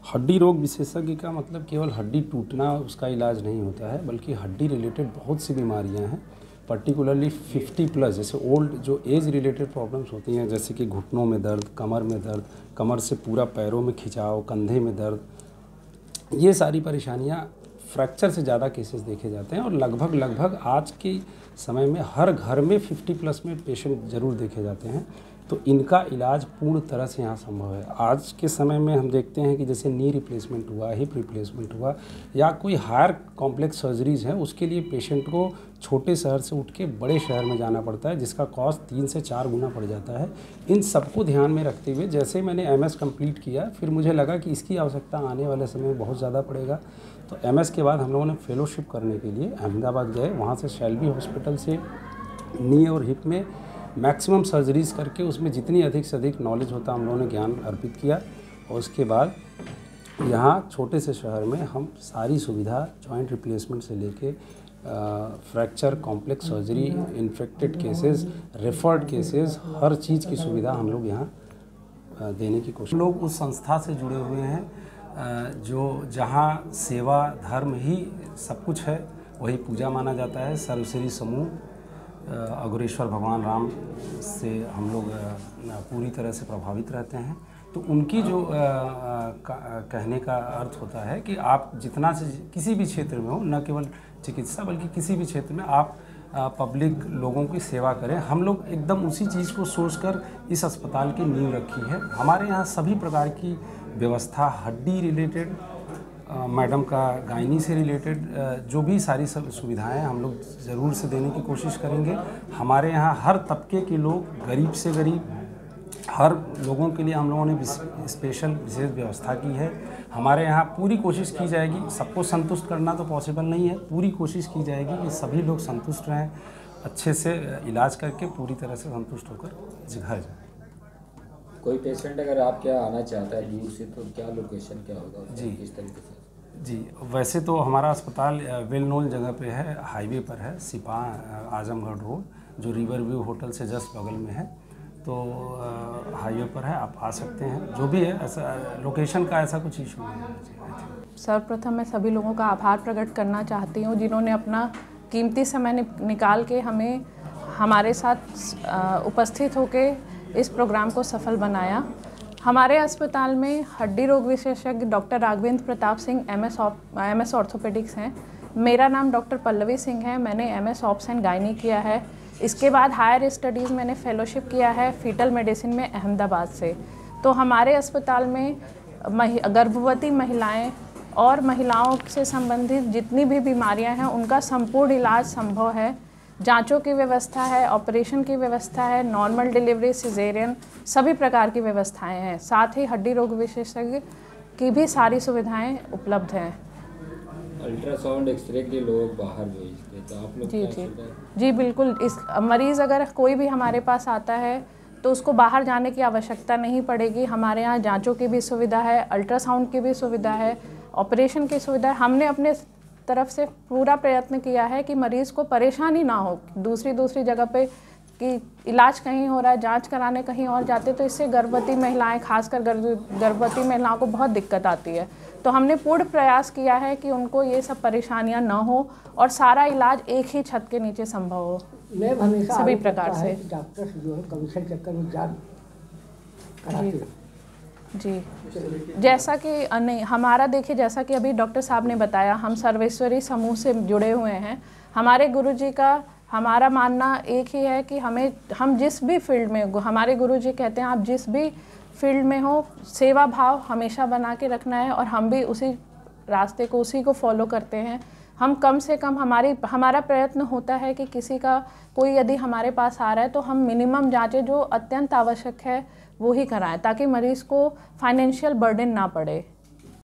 हड्डी रोग विशेषज्ञ का मतलब केवल हड्डी टूटना उसका इलाज नहीं होता है, बल्कि हड्डी रिलेटेड बहुत सी बीमारियां हैं, पर्टिकुलरली 50+, जैसे ओल्ड जो एज रिलेटेड प्रॉब्लम्स होती हैं, जैसे कि घुटनों में दर्द, कमर में दर्द, कमर से पूरा पैरों में खिंचाव, कंधे में दर्द, ये सारी परेशानियां फ्रैक्चर से ज़्यादा केसेस देखे जाते हैं। और लगभग आज के समय में हर घर में 50+ में पेशेंट ज़रूर देखे जाते हैं। तो इनका इलाज पूर्ण तरह से यहाँ संभव है। आज के समय में हम देखते हैं कि जैसे नी रिप्लेसमेंट हुआ, हिप रिप्लेसमेंट हुआ, या कोई हायर कॉम्प्लेक्स सर्जरीज़ है, उसके लिए पेशेंट को छोटे शहर से उठ के बड़े शहर में जाना पड़ता है, जिसका कॉस्ट 3 से 4 गुना पड़ जाता है। इन सबको ध्यान में रखते हुए जैसे मैंने MS कंप्लीट किया, फिर मुझे लगा कि इसकी आवश्यकता आने वाले समय में बहुत ज़्यादा पड़ेगा। तो MS के बाद हम लोगों ने फेलोशिप करने के लिए अहमदाबाद गए। वहाँ से शेल्बी हॉस्पिटल से नी और हिप में मैक्सिमम सर्जरीज करके उसमें जितनी अधिक से अधिक नॉलेज होता हम लोगों ने ज्ञान अर्पित किया। और उसके बाद यहाँ छोटे से शहर में हम सारी सुविधा जॉइंट रिप्लेसमेंट से लेके fracture, complex surgery, infected cases, referred cases, हर चीज़ की सुविधा हम लोग यहाँ देने की कोशिश। लोग उस संस्था से जुड़े हुए हैं जो जहाँ सेवा धर्म ही सब कुछ है, वही पूजा माना जाता है। सर्वश्री समूह अघोरेश्वर भगवान राम से हम लोग पूरी तरह से प्रभावित रहते हैं। तो उनकी जो कहने का अर्थ होता है कि आप जितना से किसी भी क्षेत्र में हो, न केवल चिकित्सा बल्कि किसी भी क्षेत्र में आप पब्लिक लोगों की सेवा करें। हम लोग एकदम उसी चीज़ को सोचकर इस अस्पताल की नींव रखी है। हमारे यहाँ सभी प्रकार की व्यवस्था, हड्डी रिलेटेड, मैडम का गायनी से रिलेटेड जो भी सारी सब सुविधाएं हम लोग ज़रूर से देने की कोशिश करेंगे। हमारे यहाँ हर तबके के लोग, गरीब से गरीब, हर लोगों के लिए हम लोगों ने विशेष व्यवस्था की है। हमारे यहाँ पूरी कोशिश की जाएगी, सबको संतुष्ट करना तो पॉसिबल नहीं है, पूरी कोशिश की जाएगी कि सभी लोग संतुष्ट रहें, अच्छे से इलाज करके पूरी तरह से संतुष्ट होकर घर जाएँ। कोई पेशेंट अगर आपके यहाँ आना चाहता है दूर से, तो क्या लोकेशन क्या होगा जी किस तरीके से? जी, वैसे तो हमारा अस्पताल वेल नोन जगह पे है, हाईवे पर है, सिपाह आजमगढ़ रोड, जो रिवर व्यू होटल से जस्ट बगल में है। तो हाईवे पर है, आप आ सकते हैं। जो भी है, ऐसा लोकेशन का ऐसा कुछ इशू नहीं है। सर्वप्रथम मैं सभी लोगों का आभार प्रकट करना चाहती हूँ जिन्होंने अपना कीमती समय निकाल के हमें हमारे साथ उपस्थित होकर इस प्रोग्राम को सफल बनाया। हमारे अस्पताल में हड्डी रोग विशेषज्ञ doctor Raghavendra Pratap Singh MS orthopaedics हैं। मेरा नाम डॉक्टर पल्लवी सिंह है। मैंने MS ऑप्स एंड गायनी किया है। इसके बाद हायर स्टडीज़ मैंने फेलोशिप किया है फीटल मेडिसिन में अहमदाबाद से। तो हमारे अस्पताल में गर्भवती महिलाएं और महिलाओं से संबंधित जितनी भी बीमारियां हैं उनका संपूर्ण इलाज संभव है। जांचों की व्यवस्था है, ऑपरेशन की व्यवस्था है, नॉर्मल डिलीवरी, सिजेरियन, सभी प्रकार की व्यवस्थाएं हैं। साथ ही हड्डी रोग विशेषज्ञ की भी सारी सुविधाएं उपलब्ध हैं। अल्ट्रासाउंड, एक्सरे के लोग बाहर भेजते हैं, तो आप लोग जी बिल्कुल। इस मरीज़ अगर कोई भी हमारे पास आता है तो उसको बाहर जाने की आवश्यकता नहीं पड़ेगी। हमारे यहाँ जांचों की भी सुविधा है, अल्ट्रासाउंड की भी सुविधा है, ऑपरेशन की सुविधा है। हमने अपने तरफ से पूरा प्रयत्न किया है कि मरीज़ को परेशानी ना हो। दूसरी जगह पे कि इलाज कहीं हो रहा है, जांच कराने कहीं और जाते, तो इससे गर्भवती महिलाएं, खासकर गर्भवती महिलाओं को बहुत दिक्कत आती है। तो हमने पूर्ण प्रयास किया है कि उनको ये सब परेशानियां ना हो और सारा इलाज एक ही छत के नीचे संभव हो। मैं हमेशा सभी प्रकार से डॉक्टर जो है कमीशन चक्कर में जान कराते जी। जैसा कि नहीं, हमारा देखिए, जैसा कि अभी डॉक्टर साहब ने बताया, हम सर्वेश्वरी समूह से जुड़े हुए हैं। हमारे गुरुजी का हमारा मानना एक ही है कि हम जिस भी फील्ड में, हमारे गुरुजी कहते हैं आप जिस भी फील्ड में हो, सेवा भाव हमेशा बना के रखना है। और हम भी उसी रास्ते को, उसी को फॉलो करते हैं। हम कम से कम हमारा प्रयत्न होता है कि किसी का कोई यदि हमारे पास आ रहा है तो हम मिनिमम जांचें जो अत्यंत आवश्यक है वो ही कराएं, ताकि मरीज़ को फाइनेंशियल बर्डन ना पड़े।